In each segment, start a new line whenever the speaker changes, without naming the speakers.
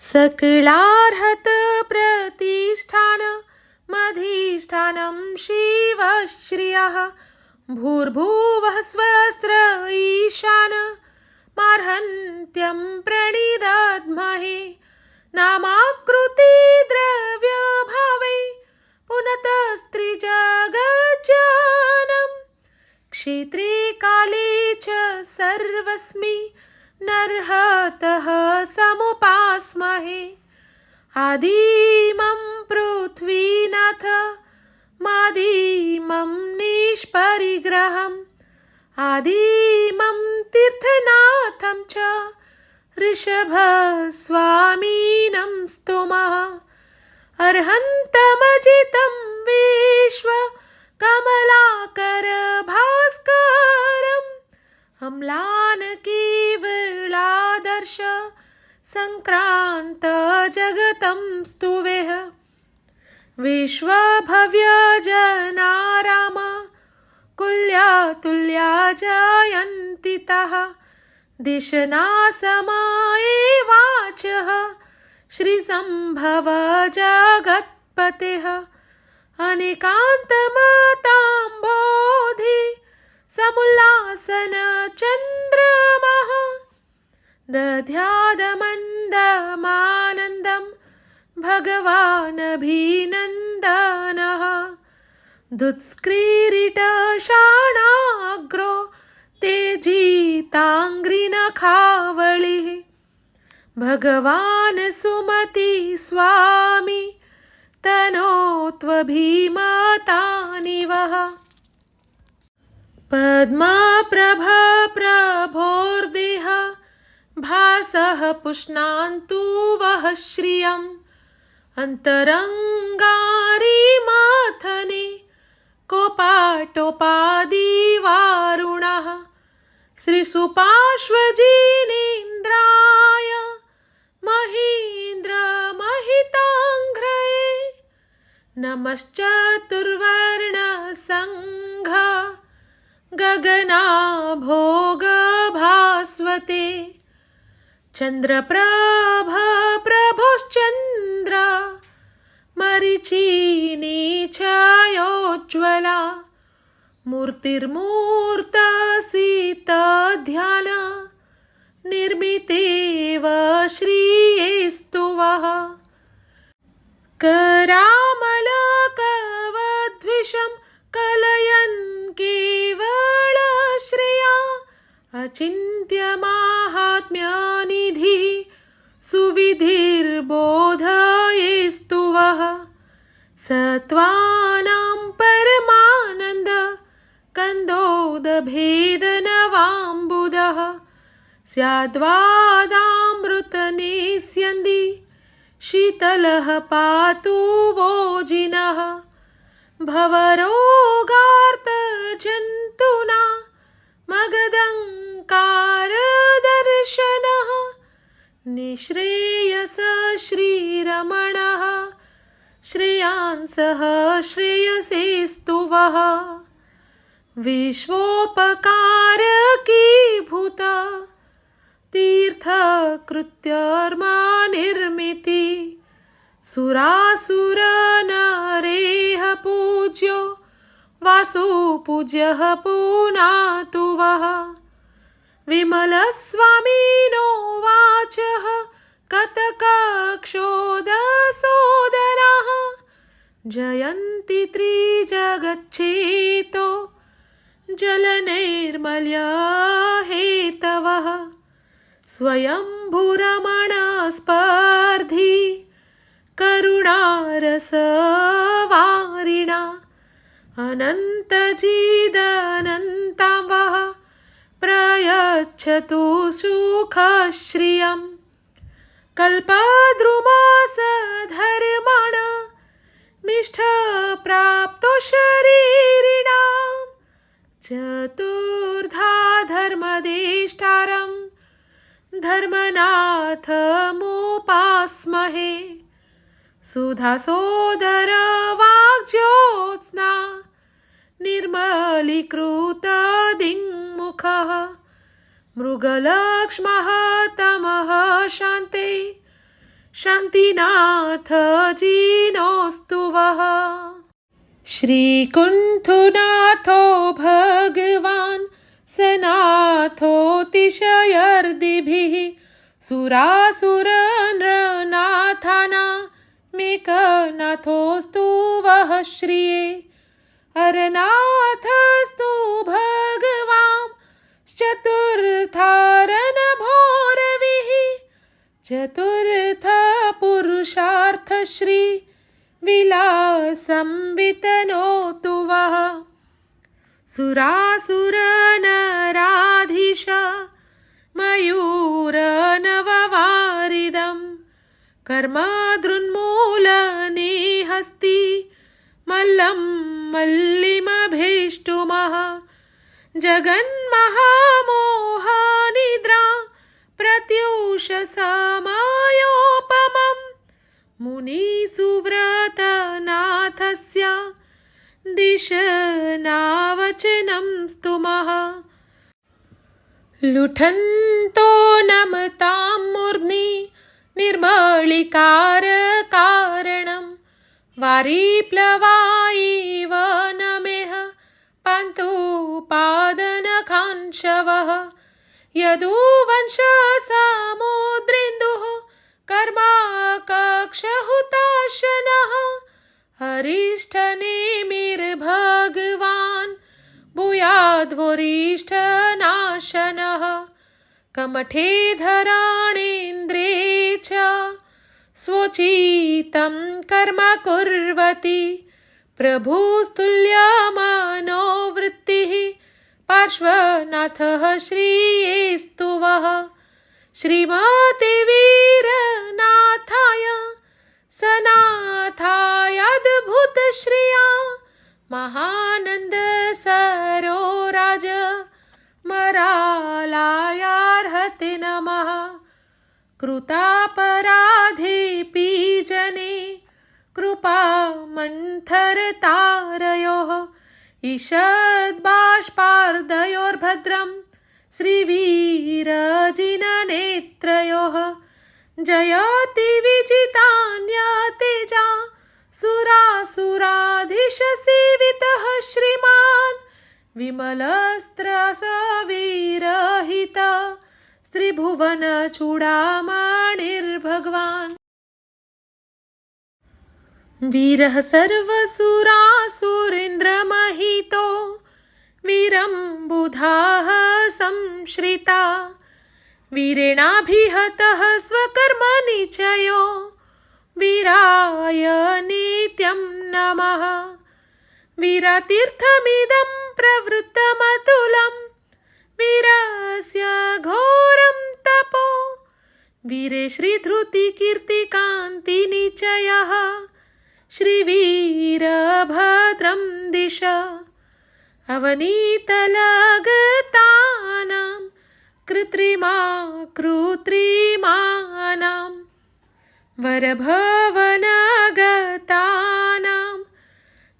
सकलार्हत प्रतिष्ठानमधिष्ठानं शिवश्रियः भूर्भुवः स्वस्त्र ईशानमार्हन्त्यं प्रणिदध्महे नामाकृति द्रव्यभावे पुनतस्त्रिजगज्जनम् क्षेत्रे काले च सर्वस्मि नर्हतः समुपास्महे आदिमं पृथ्वीनाथ मादिमं निष्परिग्रहम् आदिमं तीर्थनाथं च ऋषभस्वामिनं स्तुमः अर्हन्तमजितं विश्व कमलाकरभास्करम् अम्लान केवलादर्श संक्रांत जगतं स्तुवेः विश्वभव्यजनाराम कुल्यातुल्या जयन्ति तः दिशनासमये वाचः श्रीसम्भव जगत्पतेः अनेकान्तमताम्बोधि समुल्लासन चन्द्रमः दध्यादमन्दमानन्दं भगवानभिनन्दनः दुत्स्क्रीरिटशाणाग्रो तेजिताङ्घ्रिनखावलिः भगवान् सुमति स्वामी तनोत्वभिमतानि वः पद्मप्रभ प्रभोर्देह भासः पुष्णान्तु वः श्रियम् अन्तरङ्गारिमथने कोपाटोपादिवारुणः श्रीसुपार्श्वजिनेन्द्राय महीन्द्रमहिताङ्घ्रये नमश्चतुर्वर्णसङ्घ गगनाभोगभास्वते चन्द्रप्रभ प्रभोश्चन्द्र मरीचिनीचयोज्ज्वला मूर्तिर्मूर्तसितध्यान निर्मितेव श्रियेस्तुवः करामलकवद्विषं कलयन् केवलश्रिया अचिन्त्यमाहात्म्यनिधिः सुविधिर्बोधयेस्तुवः सत्त्वानां परमानन्द कन्दोदभेदनवाम्बुदः स्याद्वादामृतनेस्यन्ति शीतलः पातु वोजिनः भवरोगार्तजन्तुना मगदङ्कारदर्शनः निःश्रेयस श्रीरमणः श्रेयांसः श्रेयसेस्तुवः विश्वोपकारकीभूत तीर्थकृत्यर्मा सुरासुरनरेह पूज्यो वासुपूज्यः पुनातु वः विमलस्वामिनो वाचः कतकक्षोदसोदराः जयन्ति त्रिजगच्चेतो जलनैर्मल्यहेतवः स्वयंभुरमणस्पर्धी करुणारसवारिणा अनन्तजिदनन्तां वः प्रयच्छतु सुखश्रियम् कल्पद्रुमसधर्मण मिष्टप्राप्तो शरीरिणां चतुर्धा धर्मदेष्टारं धर्मनाथमुपास्महे सुधासोदर वाग्ज्योत्स्ना निर्मलीकृतदिङ्मुखः मृगलक्ष्मः तमः शान्ते शान्तिनाथ जिनोऽस्तु वः। श्रीकुण्ठुनाथो भगवान् सनाथोऽतिशयर्दिभिः सुरासुरनृनाथानामेकनाथोऽस्तु वः श्रिये। अरनाथस्तु भगवान् चतुर्थारनभोरविः चतुर्थपुरुषार्थश्री विलासं वितनोतु वः। सुरासुरनराधीश मयूरनववारिदं कर्मदृन्मूलनेहस्ति मल्लं मल्लिमभीष्टुमः जगन्महामोहनिद्रा प्रत्यूषसमयोपमं मुनिसुव्रतनाथस्य दिशनावचनं स्तुमः। लुठन्तो नमतां मूर्ध्नि निर्मलीकारकारणं वारिप्लवायैव नमेह पान्तु पादनखांशवः। यदुवंशसमुद्रेन्दुः कर्माकक्षहुताशनः हरिष्ठनेमिर्भगवान् भूयाद्वरिष्ठनाशनः। कमठे धरणेन्द्रे च स्वोचितं कर्म कुर्वति प्रभुस्तुल्यमनोवृत्तिः पार्श्वनाथः श्रियेस्तु वः। श्रीमते वीरनाथाय सनाथायाद्भुतश्रिया महानन्द सरोराज मरालायार्हते नमः। कृतापराधेऽपि जने कृपामन्थरतारयोः ईषद्बाष्पार्धयोर्भद्रं श्रीवीरजिननेत्रयोः। जयति विजितान्यतेजा सुरासुराधीशसेवितः श्रीमान् विमलस्त्रसविरहित श्रीभुवनचूडामणिर्भगवान्। वीरः सर्वसुरासुरेन्द्रमहितो वीरं बुधाः संश्रिता वीरेणाभिहतः स्वकर्मनिचयो वीराय नित्यं नमः। वीरातीर्थमिदं प्रवृत्तमतुलं वीरस्य घोरं तपो वीरे श्रीधृतिकीर्तिकान्तिनिचयः श्रीवीरभद्रं दिश। अवनीतलगतानां कृत्रिमानां वरभवनगतानां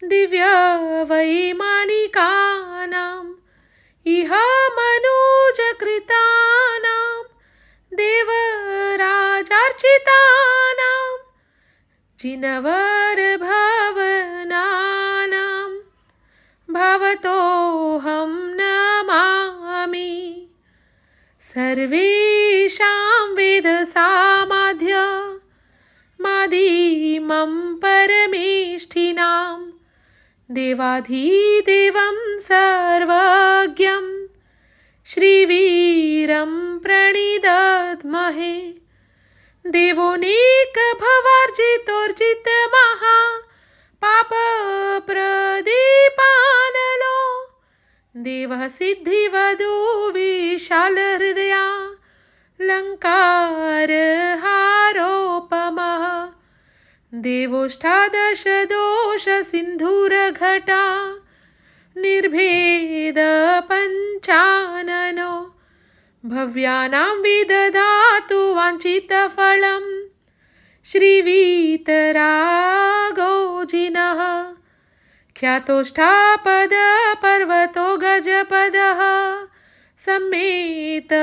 दिव्यवैमानिकानाम् इह मनुजकृतानां देवराजार्चितानां जिनवरभवनानां भवतोऽहं नमामि। सर्वेषां वेदसामाद्य मादिमं परमेष्ठिनां देवाधिदेवं सर्वज्ञं श्रीवीरं प्रणिदध्महे। देवोनेकभवार्जितोर्जितमहा पापप्रदीपानलो देवः सिद्धिवधू विशालहृदया लङ्कारहारोपमः। देवोष्टादशदोषसिन्धुरघटा निर्भेदपञ्चाननो भव्यानां विदधातु वाञ्छितफलं श्रीवीतरागोजिनः। ख्यातोष्ठापदपर्वतो गजपदः सम्मेतशैलाभिदः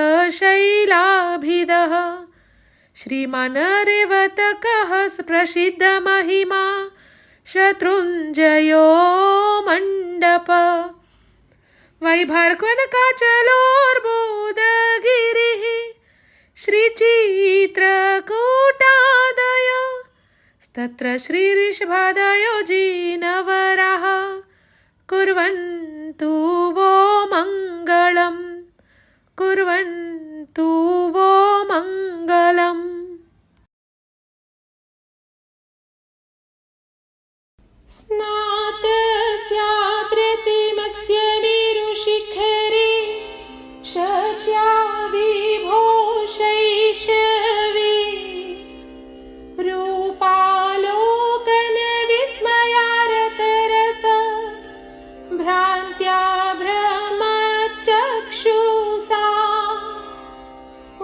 श्रीमान् रेवतकः प्रसिद्ध महिमा शत्रुञ्जयो मण्डप वैभर्कनकाचलोर्बोधगिरिः श्रीचित्रकूटादयो तत्र श्रीऋषभादयो जिनवराः कुर्वन्तु वो मङ्गलम् कुर्वन्तु वो मङ्गलम्। स्नातस्याप्रतिमस्य मेरुशिखरे शच्या विभोषैषवे रूपालोकनविस्मयारतरस भ्रान्त्या भ्रमचक्षुषा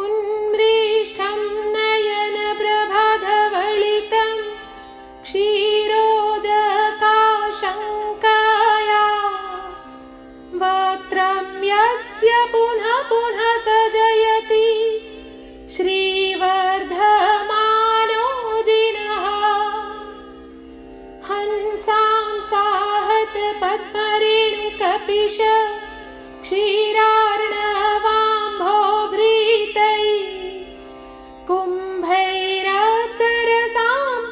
उन्मृष्टं नयनप्रभाधवलितं क्षीरोदकाशङ्कया वक्त्रं यस्य पुनः पुनः सजयति श्रीवर्धमानो जिनः हंसां साहत पद्मरेणुकपिश क्षीरार्णवाम्भोभृतैः कुम्भैरप्सरसां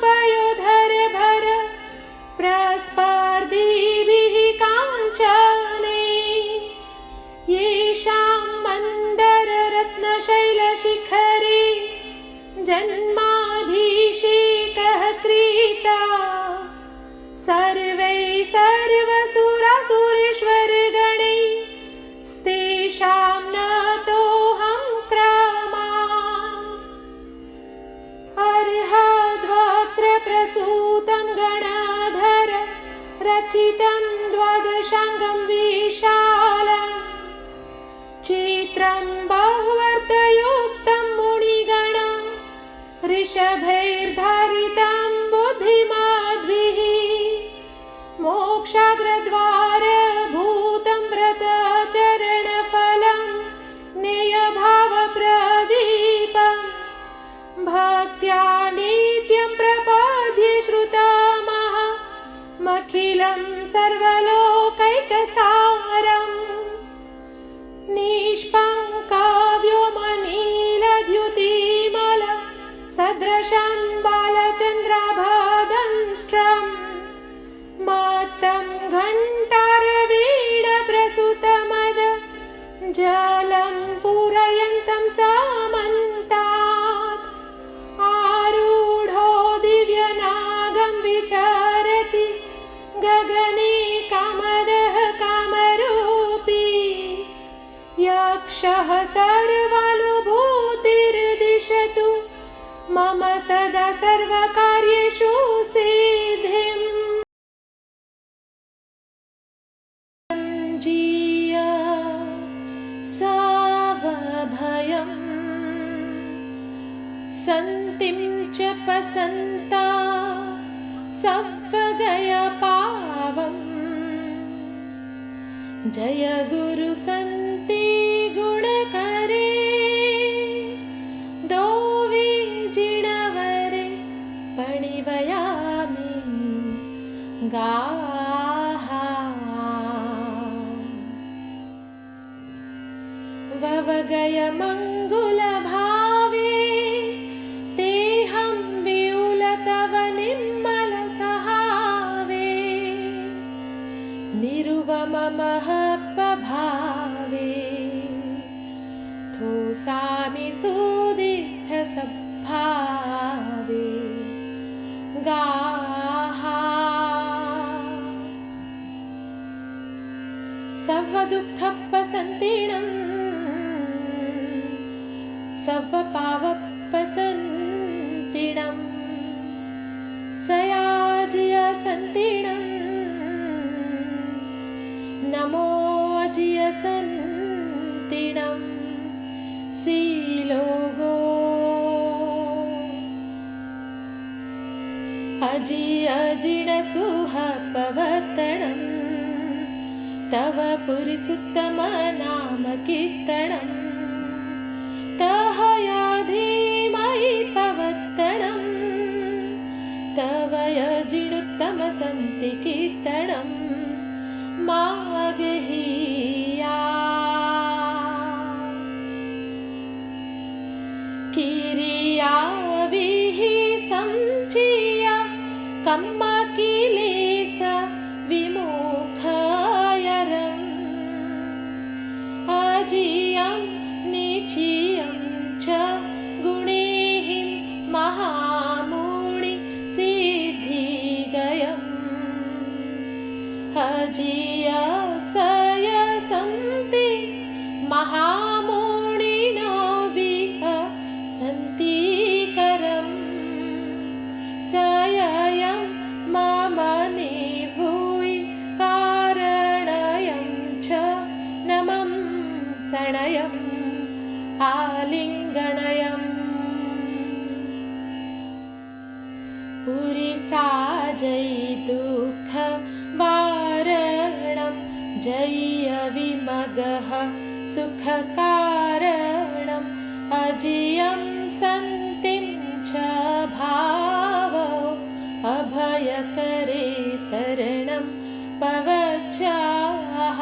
पयोधरभर प्रस्पर्धिभिः काञ्चनैः येषां मन्दररत्नशैलशिखरे जन्माभिषेकः कृतः सर्वैः सर्वसुरासुरेश्वरगणैस्तेषां नतोऽहं क्रमान् अर्हद्वक्त्रप्रसूतं गणाधर रचितं द्वादशाङ्गं विशालम् चित्रं बहुवर्तयुक्तं मुनिगण ऋषभैर्धारितं बुद्धिमद्भिः मोक्षाग्रद्वारभूतं व्रतचरणफलं नेयभावप्रदीपं भक्त्या नित्यं प्रपद्ये श्रुतमहमखिलं सर्वलोकैकसारम् निष्पङ्कव्योमनीलद्युतिमल सदृशं बालचन्द्राभदंष्ट्रम् मत्तं घण्टारवीणप्रसुतमद जलं पूरयन्तं समन्तात् आरूढो दिव्यनागं विचरति गगने कामदः कामरूपी यक्षः सर्वानुभूतिर्दिशतु मम सदा सर्वकार्येषु सिद्धिम्। जीय सावभयम् सन्तिं च पसन्ता सव्वगयपावम् जय गुरु सन्ति गुणकरे दोवे जिणवरे पणिवयामि गाहा ववगय मङ्गुलभावे तेहं विउलतव निर्मल सहावे निरुवममहपभावे थोसामि सुदिष्ठ सद्भावे गाहा सर्वदुःखपसन्तिणम् सर्वपावपसन्तिणम् सयाजियसन्तिणम् नमो अजियसन्तिणम् सीलोगो अजियजिणसुहपवतणम् तव पुरिसुत्तमनाम कीर्तनम् तहया धीमहि कीर्तनं मागहिया किरिया विहि संचिया कम्मा किलेस विमुखयरम् अजियं निचियं च गुणेहिं महामुनि सिद्धिगयम् अजिय सयसन्ति महामुनिनो विह सन्तिकरम् सययं मम निभूय कारणयं च नमं सणयम् आलिङ्गणयम् पुरिसाजै दुःख वारणं जय विमगः सुखकारणम् अजियं सन्तिं च भावो अभयकरे शरणं पवच्चाः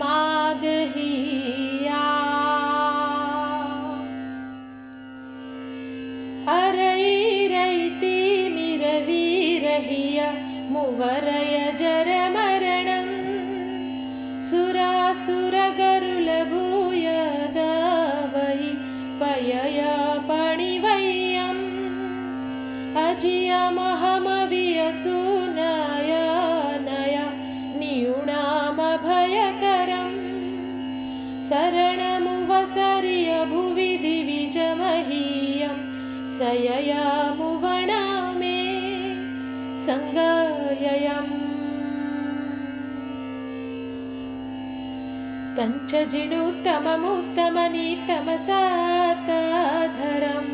मागहिया अरैरैति मिरवीरहिय मुवरय जरमरणं सुरासुरगरुलभूय गवै पयय पणिवय्यम् अजियमहमवियसूनयनय नियुणामभयकरम् शरणमुवसरिय भुवि दिविजमहीयं सययमुवणा मे सङ्गययम् तञ्च जिणुत्तममुत्तमनीतमसातधरम्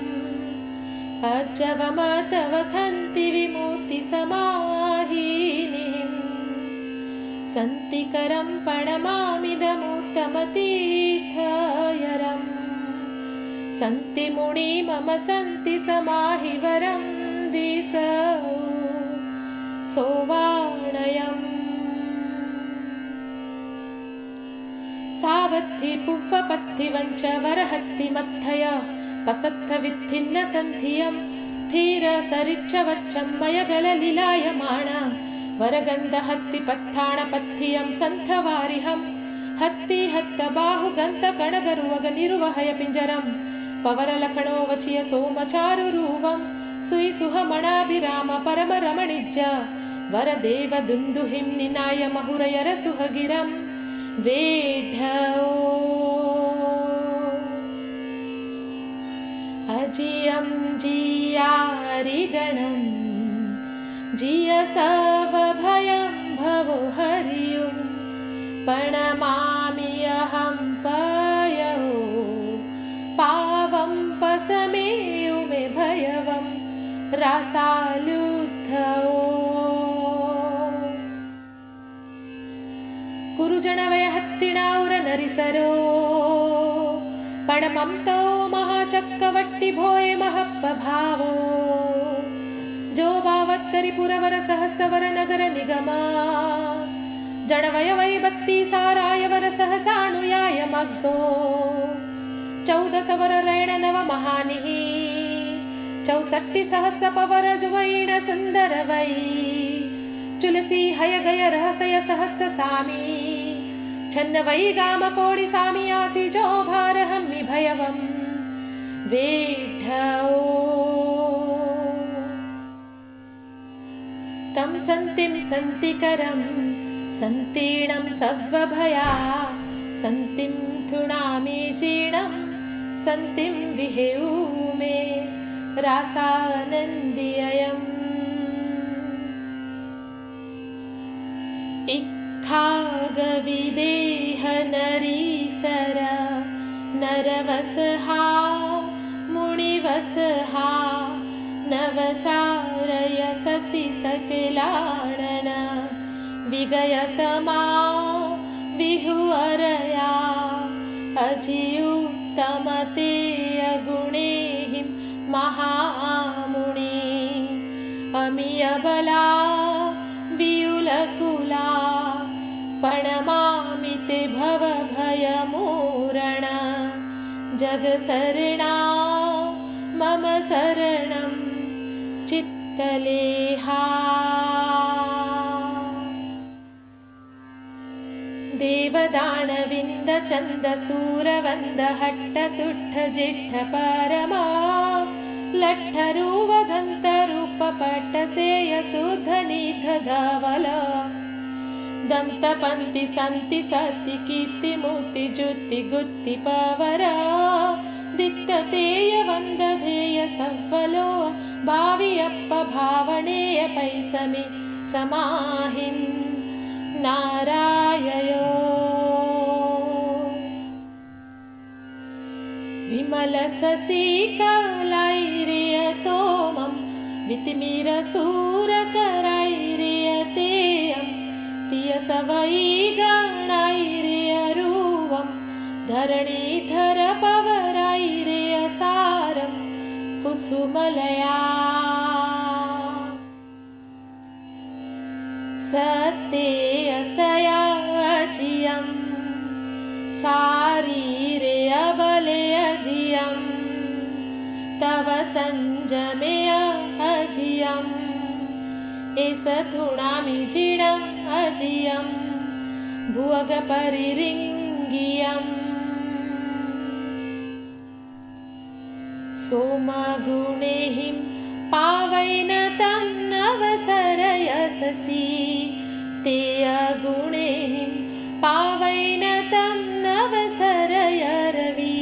अजवमतवखन्ति विमुक्तिसमाहिनीं सन्तिकरं प्रणमामिदमुत्तमतीर्थयरम् सन्ति मुनि मम सन्ति समाहिवरं दिशो सोवाणयम् सावत्थि पुव्वपत्थि वञ्च वरहत्ति मत्थय पसत्थ वित्थिन्न सन्धियं धीर सरिच्च वच्चं मयगललिलायमाण वरगन्धहत्ति पत्थाणपत्थियं सन्थवारिहं हत्ति हत्त बाहुगन्त कणगरुवग निरुवहय पिञ्जरं पवरलखणो वचिय सोमचारुरूवं सुयिसुहमणाभिराम परमरमणिज्ज वरदेव दुन्दुहिं निनाय महुरयर सुहगिरं वेढो अजियं जियारिगणं जियसवभयं भवो हरियुं प्रणमामि अहं पयो पावं पसमेयु मे भयवं रासालुद्धो कुरुजनवय हत्तिणाउर नरिसरो पडमंतो महाचक्कवट्टि भोये महप्पभावो जो बावत्तरि पुरवर सहस्रवर नगर निगमा जणवय वैबत्ति साराय वर सहसानुयाय मग्गो 14 वर रैण नव महानिः 64 सहस्र पवर जुवैण सुंदर वै चुलसी हय गय रहसय सहस्र सामी छन्न वै गाम कोडि सामी आसी जो भार हम्मि भयवं वेढो तं सन्तिं सन्तिकरं सन्तीर्णं सव्वभया सन्तिं थुणामि जीर्णं सन्तिं विहेउ मे रासानन्दियम् इक्खागविदेह नरीसर नरवसहा मुनिवसहा नवसारय ससि सकलाणन विगयतमा विहुअरया अजियुक्तमते अगुणेहिं महामुनि अमियबला जगशरणा मम शरणं चित्तलेहा। देवदानविन्दचन्दसूरवन्दहट्टतुट्टजिट्ठ परमा लट्ठरूपधन्तरूपपट्टसेयसुधनिधधवल दन्तपन्ति सन्ति सति कीर्तिमूर्ति जुत्ति गुत्ति पवरा दित्ततेय वन्दधेय सव्वलो भावियप्प भावनेय पैसमि समाहिन् नाराययो। विमलससिकलैर्य सोमं वितिमिरसूरकरैर्यतेयं तियसवैगणैर्यरूवं धरणीधरपवरैर्यसारं कुसुमलया। सत्तेऽसयाजियं सारीरेऽबलेऽजियं तव संयमेय अजियम् एष धुणामि जिणम् अजियं भुवगपरिरिङ्गियम्। सोमगुणेहिं पावैन तं नवसरयससि तेयगुणेहिं पावैन तं नवसरयरवि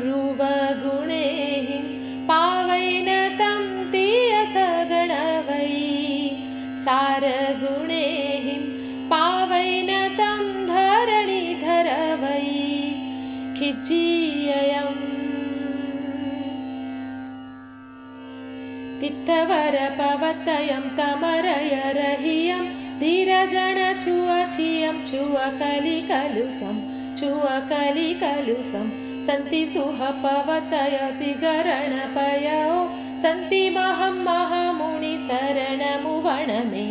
रुवगुणेहिं पावैन तं तेयसगणवै सारगुणेहिं पावैन तं धरणीधरवै खिज्जिययम्। तित्तवरपवतयं तमरयरहियं धीरजनचुअचियं चुअकलिकलुषं चुअकलिकलुषं सन्ति सुहपवतयतिगरणपयो सन्ति महं महामुनिशरणमुवण मे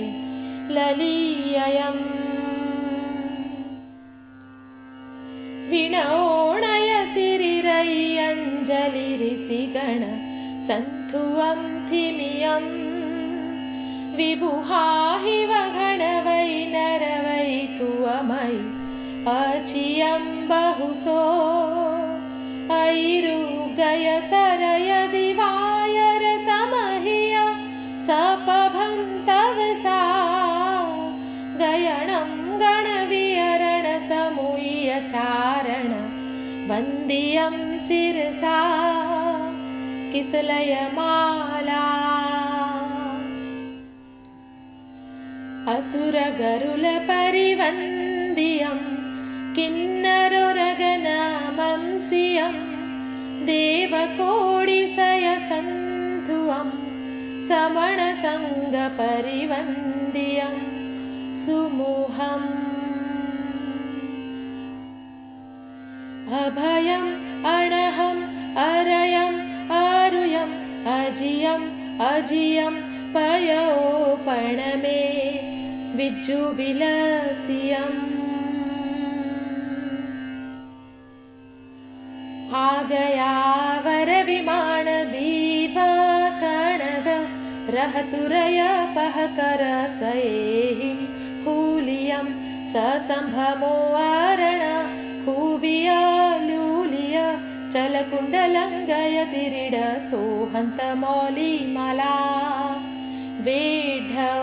ललीययम्। विणोणय सिरिरय्यञ्जलिरिसिगण सन्धुवं थिमियं विभुहाहिव गणवै नरवै तुवमयि अचियं बहुसो ऐरुगय सरय दिवायर समहिय सपभं तव सा गयनं गणविहरण समूह्य चारण वन्द्यं शिरसा किसलयमाला। असुरगरुलपरिवन्द्यं किन्नरोरगनामंसियं देवकोडिसयसन्धुवं समणसङ्गपरिवन्द्यं सुमुहम्। अभयम् अणहम् अरयम् अरुयम् अजियम् अजियं पयोपणमे विज्जुविलसियम्। आगया वरविमानदीपकणग रहतुरय पहकरसयेहिं हूलियं ससम्भमो वारण खूबिय लूलिय चलकुण्डलङ्गयतिरिड सोहन्तमौलिमाला वेढो।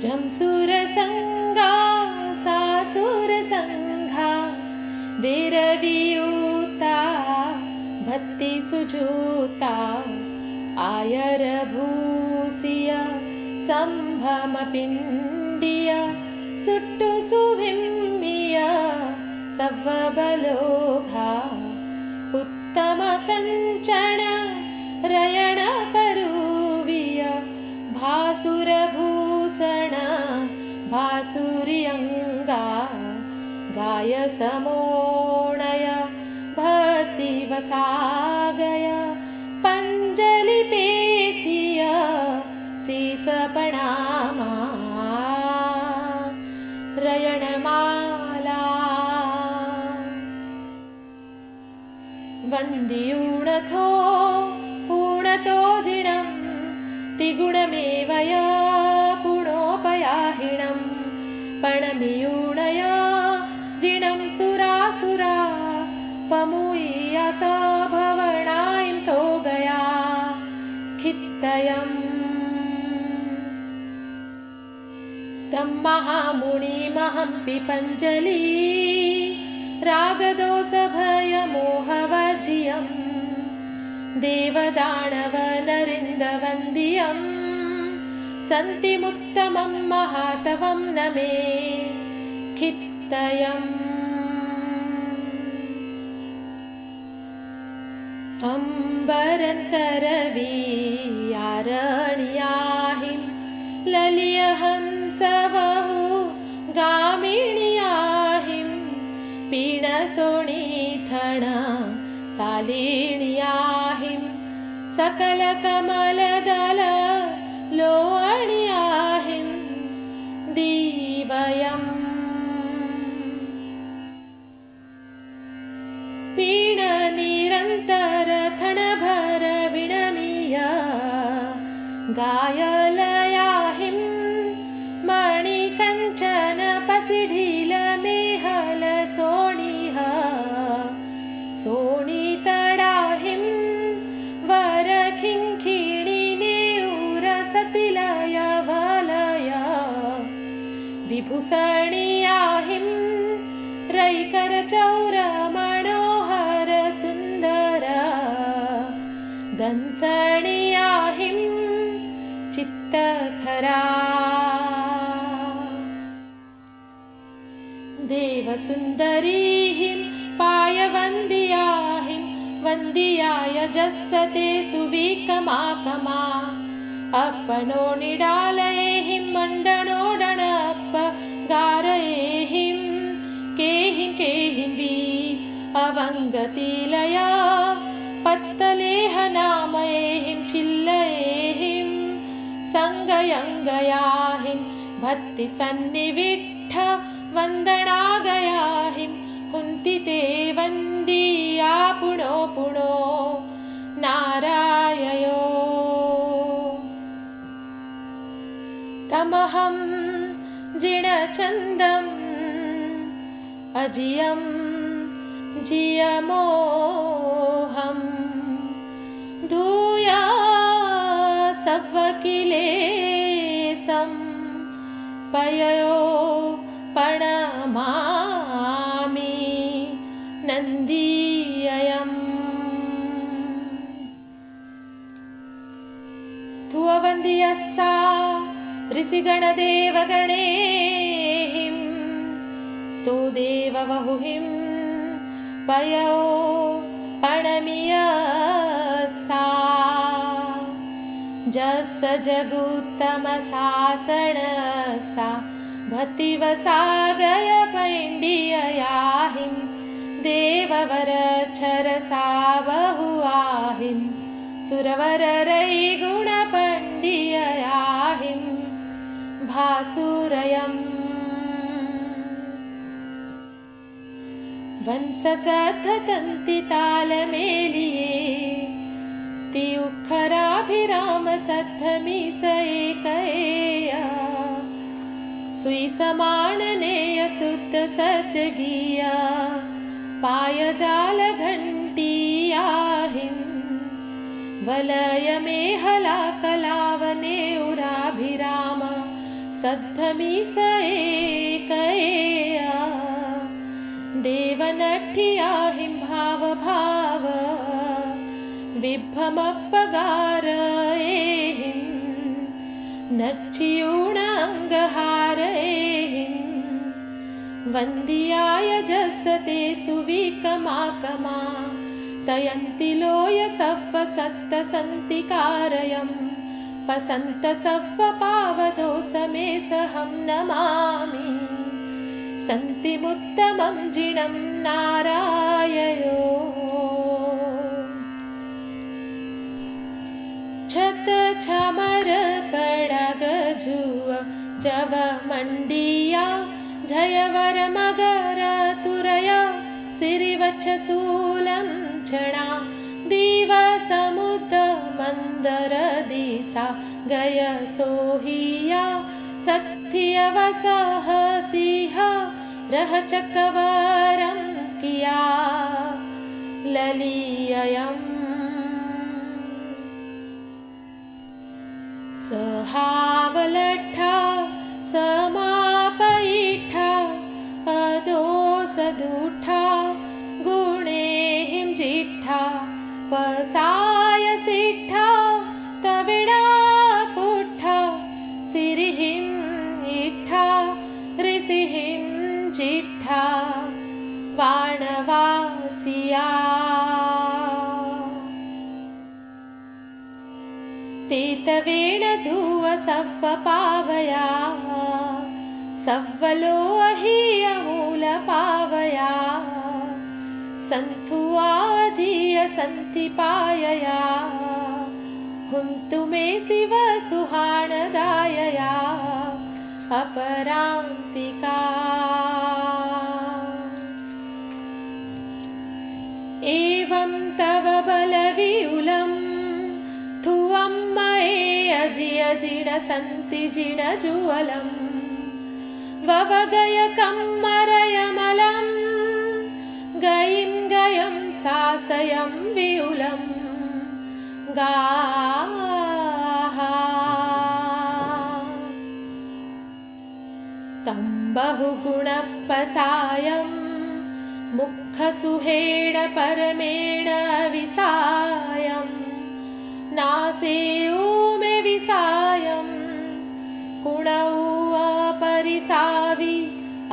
झंसुरसङ्गा सासुरसङ्घा वीरवियुता भक्तिसुजूता आयरभूषिय सम्भमपिण्डिय सुट्टु सुविम्मिय सव्वबलोघा उत्तमकञ्चन रयणपरूविय भासुरभूषण भासुर्यङ्गा गायसमोणय भक्तिवसागय पञ्जलिपेशिय शीसपणामा रयणमाला। वन्दियूणथो ऊणतो जिणं तिगुणमेव य पुणोपयाहिणं पणमियूणया जिणं सुरासुरा पमुय्यास भवणायं तोगया खित्तयम् तं महामुनिमहं पिपञ्जलि रागदोषभयमोहवर्जियं देवदानवनरिन्दवन्द्यं सन्तिमुत्तमं महातवं न मे खित्तयम् अम्बरन्तरवीयारणियाहिं ललियहंसवहु गामिण्याहिं पीणसोणीथण सालिण्याहिं सकलकमलदल लोअण्याहिं दीवयम् पीणनिरन्तरथणभर विणमीय गायलयाहिं मणिकञ्चन पसिढीलमेहल सोणिह सोणितडाहिं वरखिङ्खिणिनेउरसतिलय वलय विभूषणीयाहिं रैकरचौरमणोहर सुन्दर दंसणीयाहिं चित्तखरा देवसुन्दरीहिं पायवन्द्याहिं वन्द्याय जस्सते सुविकमाकमा अपनो निडालयेहिं मण्डनोडणप्प गारयेहिं केहिं केहिं वि अवङ्गतिलया पत्तलेहनामयेहिं चिल्लयेहिं सङ्गयङ्गयाहिं भक्तिसन्निविट्ठ वन्दनागयाहिं कुन्तिते वन्द्या पुणो पुणो नाराययो तमहं जिणचन्दम् अजियं जियमोहं धूया सव्वकिलेशं पययो पणमामि नन्दीयम् त्ववन्द्यस्सा ऋषिगणदेवगणेहिं तो देववहुहिं पयो पणमियसा जस जगुत्तमसासनसा भक्तिवसागय पैण्डिययाहिं देववरच्छरसा बहुआहिं सुरवररैगुणपण्डिययाहिं भासुरयम् वंशसद्धतन्तितालमेलिये तियुखराभिराम सद्धमीस एकय सुईसमाननेय शुद्ध सचगीय पायजालघण्टीयाहिं वलयमेहला कलावने उराभिराम सद्धमीस एकय देवनठ्ठियाहिं भाव भाव विभ्रमपगारयेहिं नच्चियूणाङ्गहारयेहिं वन्द्याय जस्सते सुविकमाकमा तयन्ति लोय सव्व सत्त सन्तिकारयं पसन्त सव्व पावदोसमे सहं नमामि सन्तिमुत्तमं जिणं नाराययो छत छमर पडग झुव जव मंडिया जयवर मगर तुरय सिरिवच्छ शूलं छ क्षणा दिवसमुत मंदर दिसा गय सोहिया सत्यवसह सिंह रह चकवरं किया ललिययम् सहावलठा समापयिठा अदोसदूठा गुणे हिंजिठा पसाय सिठा तविडा पुठा सिरिहिं इठा ऋषिहिं जिठा वाणवासिया तीतवेण धुव सव्व पावया सव्वलो अहियमूल पावया सन्थु आजीय सन्ति पायया हुन्तु मे शिव सुहाणदायया अपरान्तिका एवं तव बलवियुलम् थुवम्मये अजिय जिण सन्ति जिण जुवलम् ववगय कम्मरयमलं गयिं गयं सासयं वियुलं गाः तं बहुगुणपसायं मुखसुहेण परमेण विसायं नासेऊ मे विसायं कुणौ अपरिसावि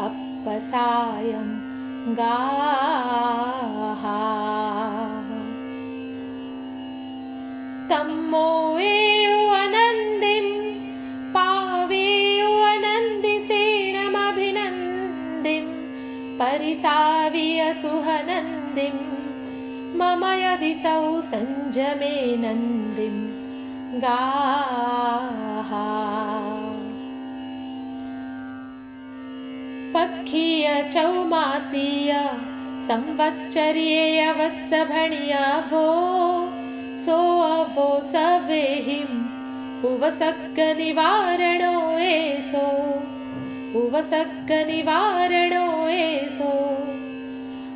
अपसायं गाः तम्मोएयु अनन्दिं पावेयु अनन्दिसेणमभिनन्दिं परिसावि असुहनन्दिं मम यदिसौ संजमे नन्दिं गाः पक्षीय चौमासीय संवत्सर्येयवस्सभणीय वो सो अवो सवेहिं उवसग्गनिवारणो एसो उवसग्गनिवारणो एसो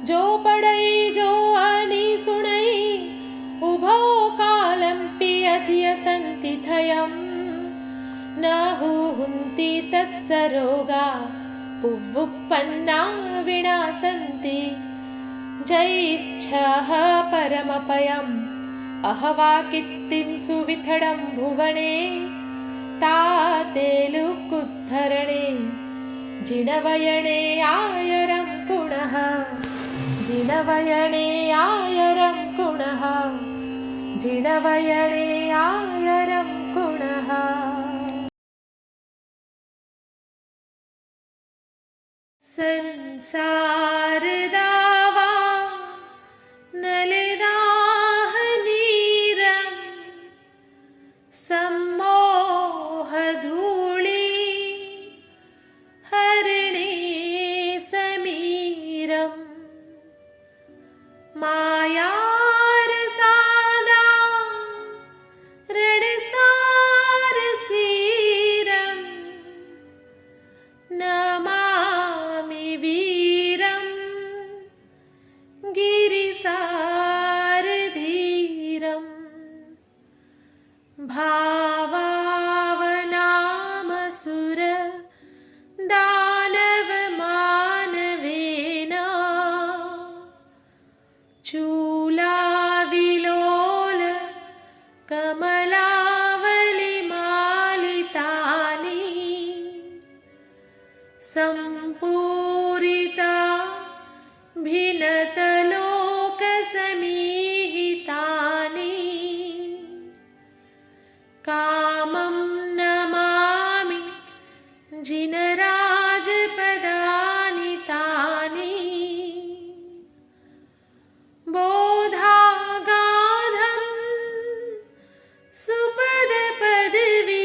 जो पढ़ई जो अनि सुनई उभो कालं पियजिय सन्ति थयं न हुन्ति तस्स रोगा पुव्वुत्पन्ना विनाशन्ति जैच्छः परमपयम् अहवाकित्तिं सुविथडं भुवने तातेलुकुद्धरणे जिनवयणे आयरं पुनः जिनवयणे आयरं पुनः जिनवयणे आयरं पुनः संसारदावा नलिदाहनीरं सम्मोहधूळि हरिणे समीरं मायारसादा रणसारसीरं नमामि वीरं गिरिसारधीरं भावावनामसुर दानवमानवेन चूलाविलोल कमलावलिमालितानि सम्पूरिता भिन्नतलोकसमीहितानि कामं नमामि जिनराजपदानि तानि बोधागाधं सुपदपदवी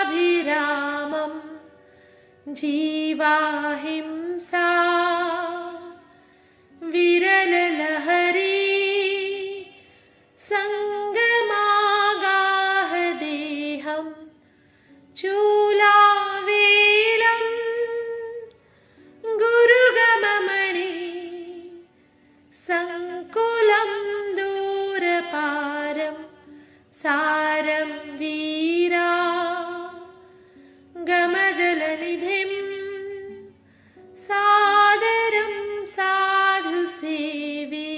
नीरपूराभिरामं जीवाहिंसा चूलावेलं गुरुगममणि सङ्कुलं दूरपारं सारं वीरा गमजलनिधिं सादरं साधु सेवे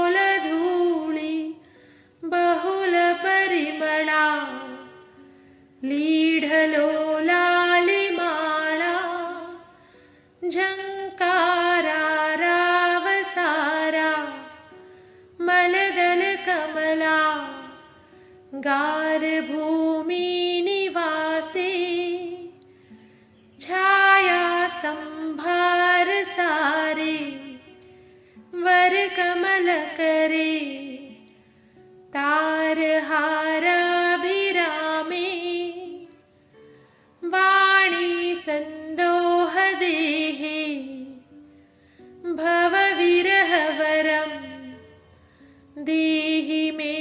आमूलालोलधूळि बहुलपरिमळा लीढलोलालिमाळा झङ्कारारावसारा मलदलकमला गारभूमिनिवासे छाया संभारसारे वरकमलकरे तारहाराभिरामे वाणी सन्दोहदेहे भवविरहवरं देहि मे